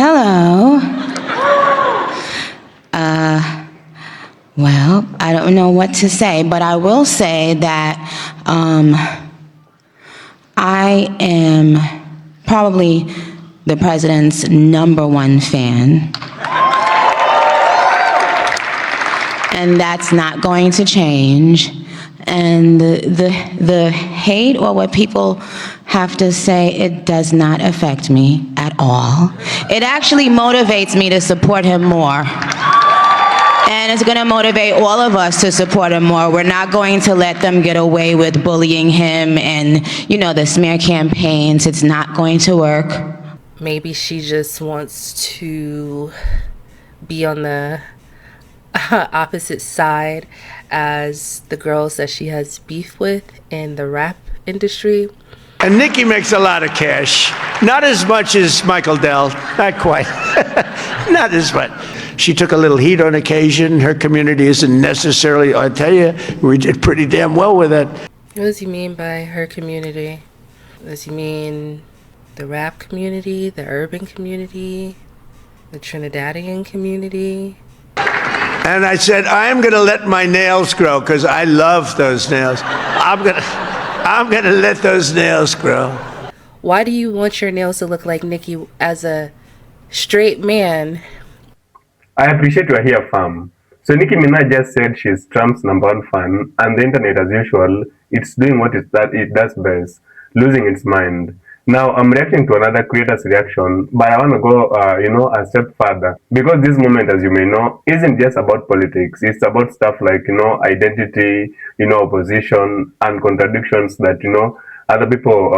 Hello. Well, I don't know what to say, but I will say that I am probably the president's #1 fan. And that's not going to change. And the hate or what people have to say, it does not affect me at all. It actually motivates me to support him more. And it's gonna motivate all of us to support him more. We're not going to let them get away with bullying him and, the smear campaigns. It's not going to work. Maybe she just wants to be on the opposite side as the girls that she has beef with in the rap industry. And Nicki makes a lot of cash. Not as much as Michael Dell. Not quite. Not as much. She took a little heat on occasion. Her community isn't necessarily, I tell you, we did pretty damn well with it. What does he mean by her community? Does he mean the rap community, the urban community, the Trinidadian community? And I said, I'm going to let my nails grow because I love those nails. I'm going to let those nails grow. Why do you want your nails to look like Nicki as a straight man? I appreciate your here, fam. So Nicki Minaj just said she's Trump's #1 fan, and the internet, as usual, it's doing what it does best, losing its mind. Now, I'm reacting to another creator's reaction, but I want to go, a step further. Because this moment, as you may know, isn't just about politics. It's about stuff like, identity, opposition, and contradictions that, other people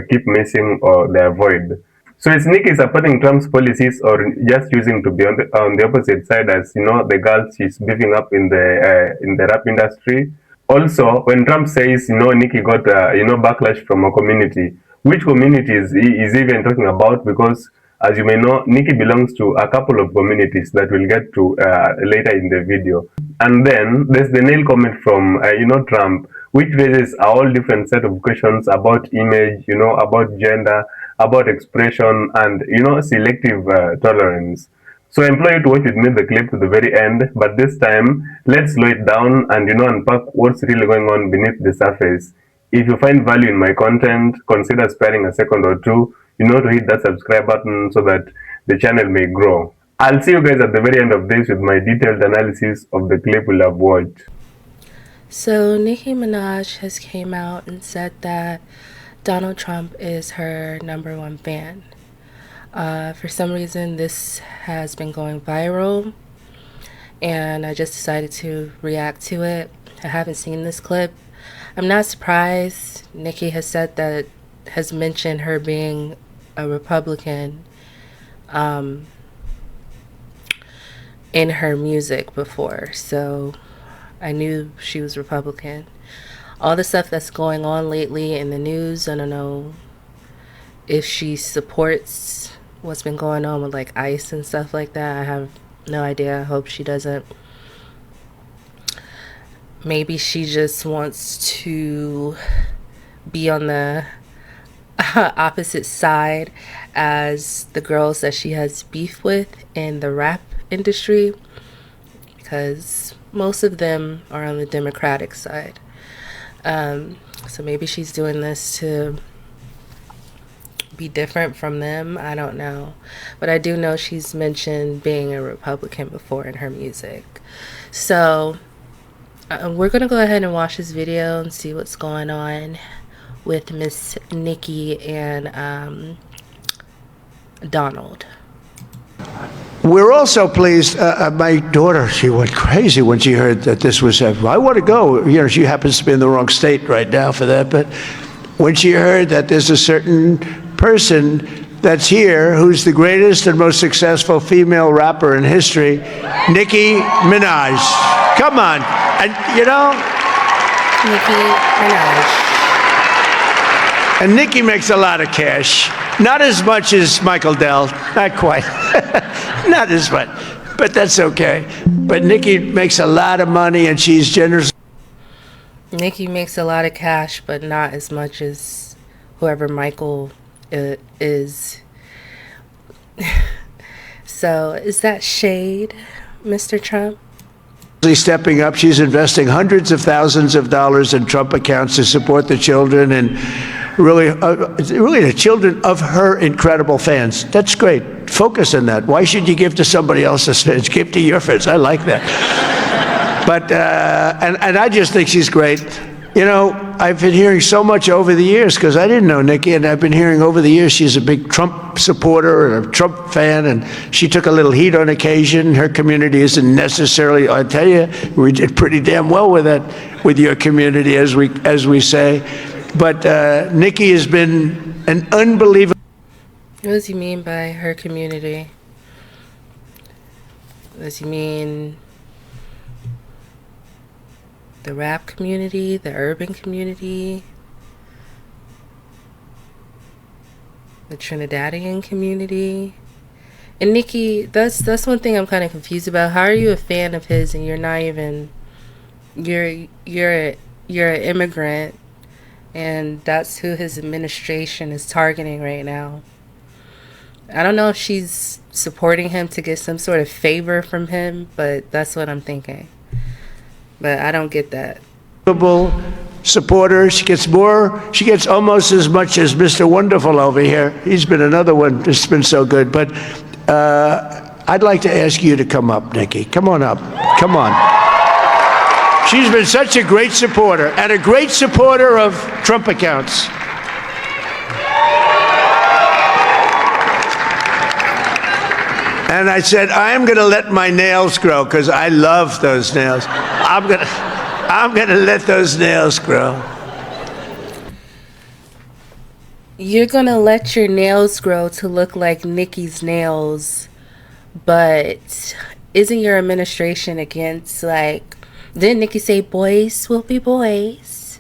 keep missing or they avoid. So is Nicki supporting Trump's policies or just choosing to be on the opposite side as, the girls she's beefing up in the rap industry? Also, when Trump says, Nicki got, backlash from a community, which communities he is even talking about? Because, as you may know, Nicki belongs to a couple of communities that we'll get to later in the video. And then there's the nail comment from, Trump, which raises a whole different set of questions about image, about gender, about expression, and, selective tolerance. So I implore you to watch with me the clip to the very end, but this time, let's slow it down and, unpack what's really going on beneath the surface. If you find value in my content, consider sparing a second or two, to hit that subscribe button so that the channel may grow. I'll see you guys at the very end of this with my detailed analysis of the clip we'll have watched. So Nicki Minaj has came out and said that Donald Trump is her #1 fan. For some reason, this has been going viral, and I just decided to react to it. I haven't seen this clip. I'm not surprised. Nicki has mentioned her being a Republican in her music before, so I knew she was Republican. All the stuff that's going on lately in the news, I don't know if she supports what's been going on with like ICE and stuff like that. I have no idea. I hope she doesn't. Maybe she just wants to be on the opposite side as the girls that she has beef with in the rap industry, because most of them are on the Democratic side. So maybe she's doing this to be different from them. I don't know. But I do know she's mentioned being a Republican before in her music. So we're going to go ahead and watch this video and see what's going on with Miss Nicki and Donald. We're also pleased. My daughter, she went crazy when she heard that this was happening. I want to go. She happens to be in the wrong state right now for that. But when she heard that there's a certain person that's here who's the greatest and most successful female rapper in history, Nicki Minaj. Come on. And, Nicki Minaj. And Nicki makes a lot of cash. Not as much as Michael Dell. Not quite. Not as much. But that's okay. But Nicki makes a lot of money and she's generous. Nicki makes a lot of cash, but not as much as whoever Michael is. So, is that shade, Mr. Trump? Stepping up. She's investing hundreds of thousands of dollars in Trump accounts to support the children and really the children of her incredible fans. That's great. Focus on that. Why should you give to somebody else's fans? Give to your fans. I like that. But and I just think she's great. You know, I've been hearing so much over the years because I didn't know Nicki, and I've been hearing over the years she's a big Trump supporter and a Trump fan, and she took a little heat on occasion. Her community isn't necessarily. I tell you, we did pretty damn well with that, with your community, as we say. But Nicki has been an unbelievable. What does he mean by her community? Does he mean the rap community, the urban community, the Trinidadian community? And Nicki, that's one thing I'm kind of confused about. How are you a fan of his and you're not even you're an immigrant, and that's who his administration is targeting right now? I don't know if she's supporting him to get some sort of favor from him, but that's what I'm thinking. But I don't get that. Supporter. She gets almost as much as Mr. Wonderful over here. He's been another one that's been so good. But I'd like to ask you to come up, Nicki. Come on up. Come on. She's been such a great supporter, and a great supporter of Trump accounts. And I said, I'm going to let my nails grow because I love those nails. I'm going to let those nails grow. You're going to let your nails grow to look like Nicki's nails, but isn't your administration against, like, didn't Nicki say boys will be boys?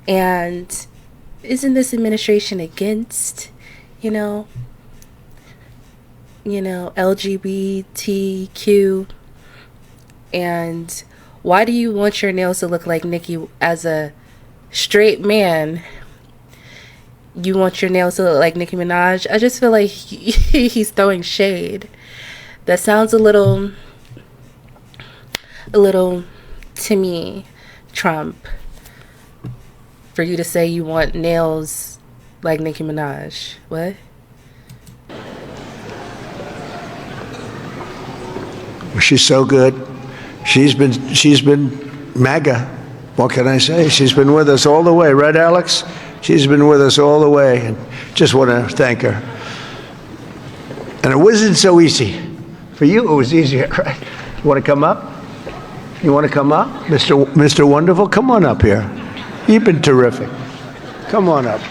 And isn't this administration against, LGBTQ? And why do you want your nails to look like Nicki as a straight man? You want your nails to look like Nicki Minaj? I just feel like he's throwing shade. That sounds a little to me, Trump, for you to say you want nails like Nicki Minaj. What? She's so good. She's been MAGA. What can I say? She's been with us all the way, right, Alex? She's been with us all the way, and just want to thank her. And it wasn't so easy. For you, it was easier, right? You want to come up? You want to come up? Mr. Wonderful, come on up here. You've been terrific. Come on up.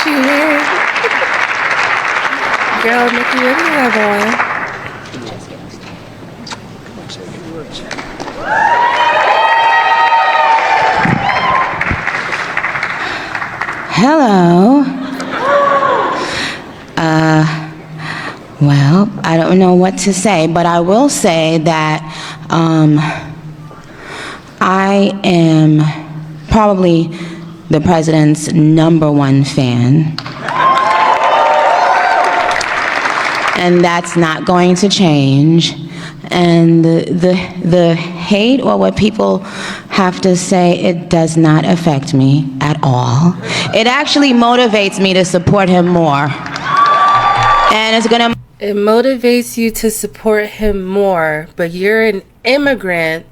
She weird. Girl, Nicki, what do you have on? Hello. Well, I don't know what to say, but I will say that I am probably the president's #1 fan. And that's not going to change. And the hate or what people have to say, it does not affect me at all. It actually motivates me to support him more. And it's gonna... It motivates you to support him more, but you're an immigrant,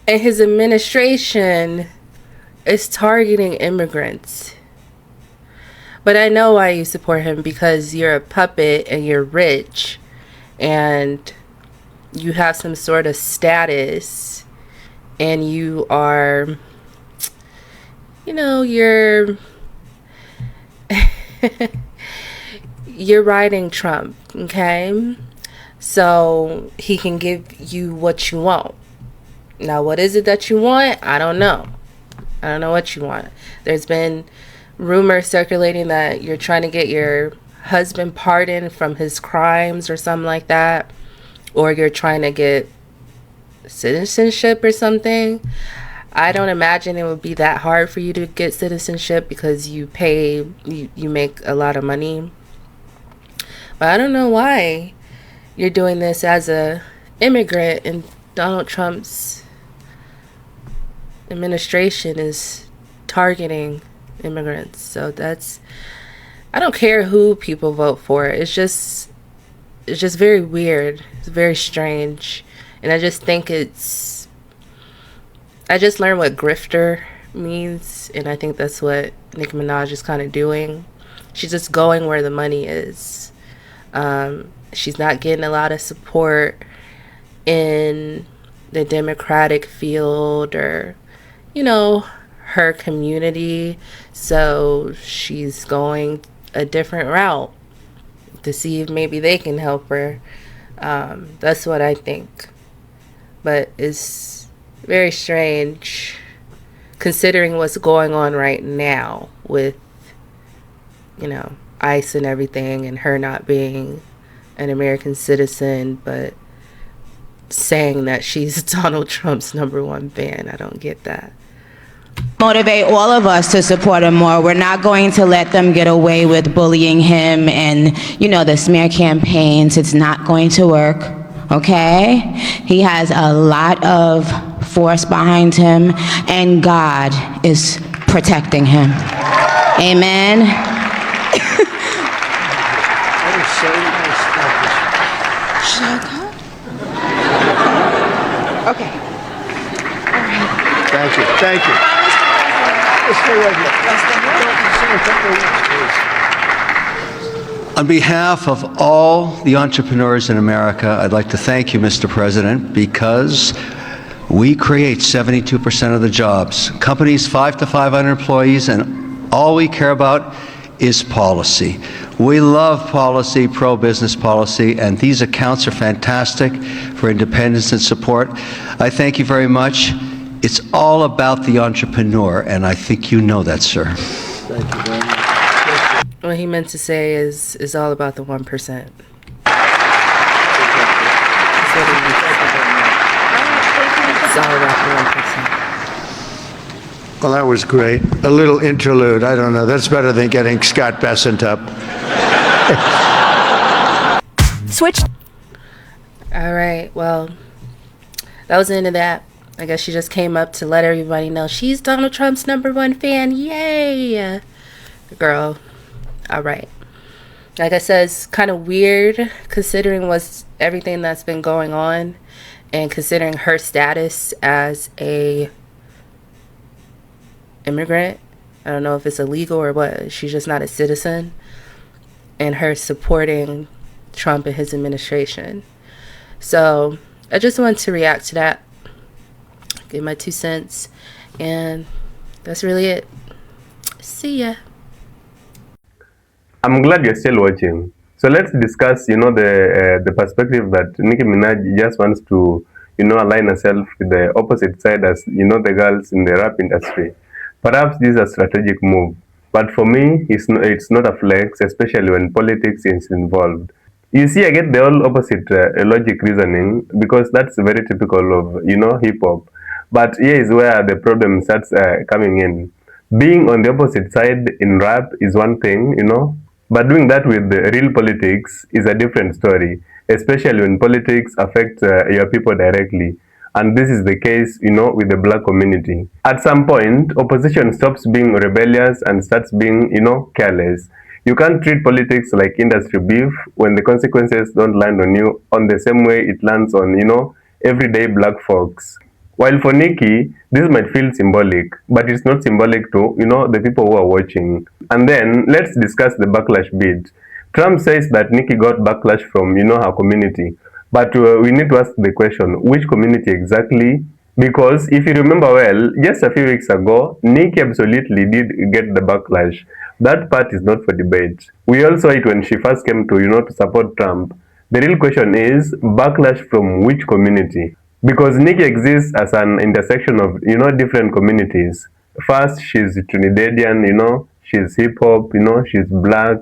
and his administration is targeting immigrants. But I know why you support him, because you're a puppet and you're rich and you have some sort of status and you are, you're you're riding Trump, okay? So he can give you what you want. Now, what is it that you want? I don't know. I don't know what you want. There's been rumors circulating that you're trying to get your husband pardoned from his crimes or something like that. or you're trying to get citizenship or something. I don't imagine it would be that hard for you to get citizenship because you make a lot of money. But I don't know why you're doing this as a immigrant and Donald Trump's administration is targeting immigrants. So I don't care who people vote for. It's just very weird. It's very strange. And I just think I just learned what grifter means, and I think that's what Nicki Minaj is kind of doing. She's just going where the money is. She's not getting a lot of support in the Democratic field or, her community. So she's going a different route to see if maybe they can help her. That's what I think. But it's very strange considering what's going on right now with, ICE and everything, and her not being an American citizen, but saying that she's Donald Trump's #1 fan. I don't get that. Motivate all of us to support him more. We're not going to let them get away with bullying him and, the smear campaigns. It's not going to work, okay? He has a lot of force behind him, and God is protecting him. Amen. Okay. Thank you. Stay right here. On behalf of all the entrepreneurs in America, I'd like to thank you, Mr. President, because we create 72% of the jobs. Companies 5 to 500 employees, and all we care about is policy. We love policy, pro-business policy, and these accounts are fantastic for independence and support. I thank you very much. It's all about the entrepreneur, and I think you know that, sir. Thank you very much. What he meant to say is all about the 1%. It's all about the 1%. Well, that was great. A little interlude. I don't know. That's better than getting Scott Bessent up. Switch. All right, well, that was the end of that. I guess she just came up to let everybody know she's Donald Trump's #1 fan. Yay! Girl. All right. Like I said, it's kind of weird considering everything that's been going on and considering her status as a immigrant. I don't know if it's illegal or what. She's just not a citizen. And her supporting Trump and his administration. So I just wanted to react to that. Give my 2 cents. And that's really it. See ya. I'm glad you're still watching. So let's discuss, the perspective that Nicki Minaj just wants to, align herself with the opposite side as, the girls in the rap industry. Perhaps this is a strategic move, but for me, it's not a flex, especially when politics is involved. You see, I get the whole opposite logic reasoning because that's very typical of, hip hop. But here is where the problem starts coming in. Being on the opposite side in rap is one thing, but doing that with the real politics is a different story, especially when politics affect your people directly. And this is the case, with the black community. At some point, opposition stops being rebellious and starts being, careless. You can't treat politics like industry beef when the consequences don't land on you on the same way it lands on, everyday black folks. While for Nicki, this might feel symbolic, but it's not symbolic to, the people who are watching. And then, let's discuss the backlash bit. Trump says that Nicki got backlash from, her community. But we need to ask the question, which community exactly? Because if you remember well, just a few weeks ago, Nicki absolutely did get the backlash. That part is not for debate. We all saw it when she first came to, to support Trump. The real question is, backlash from which community? Because Nicki exists as an intersection of, different communities. First, she's Trinidadian, she's hip-hop, she's black,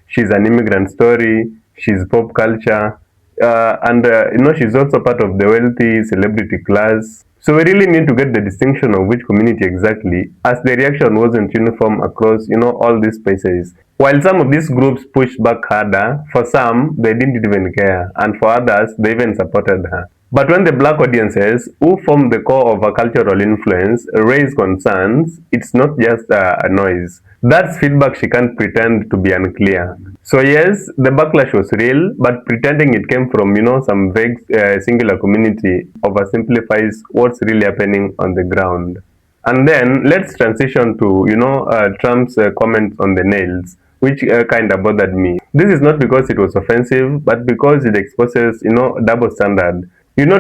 she's an immigrant story, she's pop culture, and she's also part of the wealthy celebrity class. So we really need to get the distinction of which community exactly, as the reaction wasn't uniform across, all these spaces. While some of these groups pushed back harder, for some, they didn't even care, and for others, they even supported her. But when the black audiences, who form the core of a cultural influence, raise concerns, it's not just a noise. That's feedback she can't pretend to be unclear. So yes, the backlash was real, but pretending it came from, some vague singular community oversimplifies what's really happening on the ground. And then let's transition to, Trump's comments on the nails, which kind of bothered me. This is not because it was offensive, but because it exposes, double standard.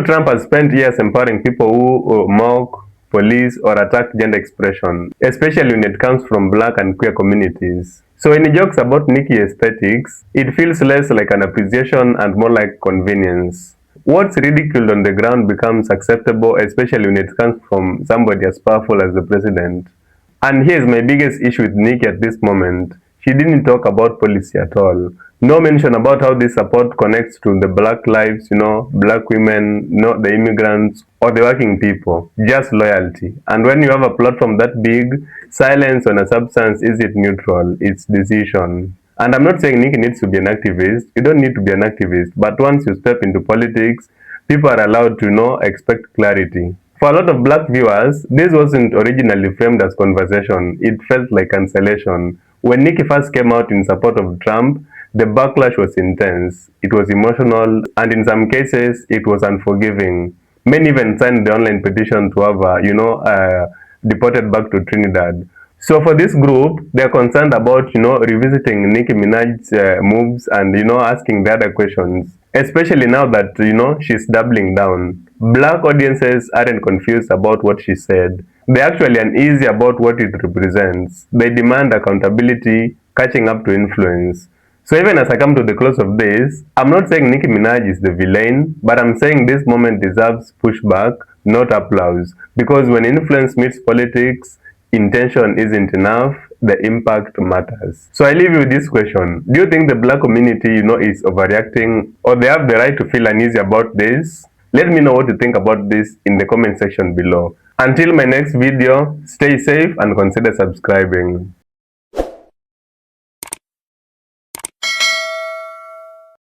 Trump has spent years empowering people who mock, police, or attack gender expression, especially when it comes from black and queer communities. So when he jokes about Nicki aesthetics, it feels less like an appreciation and more like convenience. What's ridiculed on the ground becomes acceptable, especially when it comes from somebody as powerful as the president. And here's my biggest issue with Nicki at this moment. She didn't talk about policy at all. No mention about how this support connects to the black lives, black women, not the immigrants or the working people. Just loyalty. And when you have a platform that big, silence on a substance isn't neutral, it's decision. And I'm not saying Nicki needs to be an activist. You don't need to be an activist. But once you step into politics, people are allowed to expect clarity. For a lot of black viewers, this wasn't originally framed as conversation. It felt like cancellation. When Nicki first came out in support of Trump, the backlash was intense. It was emotional, and in some cases, it was unforgiving. Many even signed the online petition to have her, deported back to Trinidad. So for this group, they're concerned about, revisiting Nicki Minaj's moves and, asking the other questions, especially now that, she's doubling down. Black audiences aren't confused about what she said. They're actually uneasy about what it represents. They demand accountability, catching up to influence. So even as I come to the close of this, I'm not saying Nicki Minaj is the villain, but I'm saying this moment deserves pushback, not applause. Because when influence meets politics, intention isn't enough, the impact matters. So I leave you with this question. Do you think the black community, is overreacting, or they have the right to feel uneasy about this? Let me know what you think about this in the comment section below. Until my next video, stay safe and consider subscribing.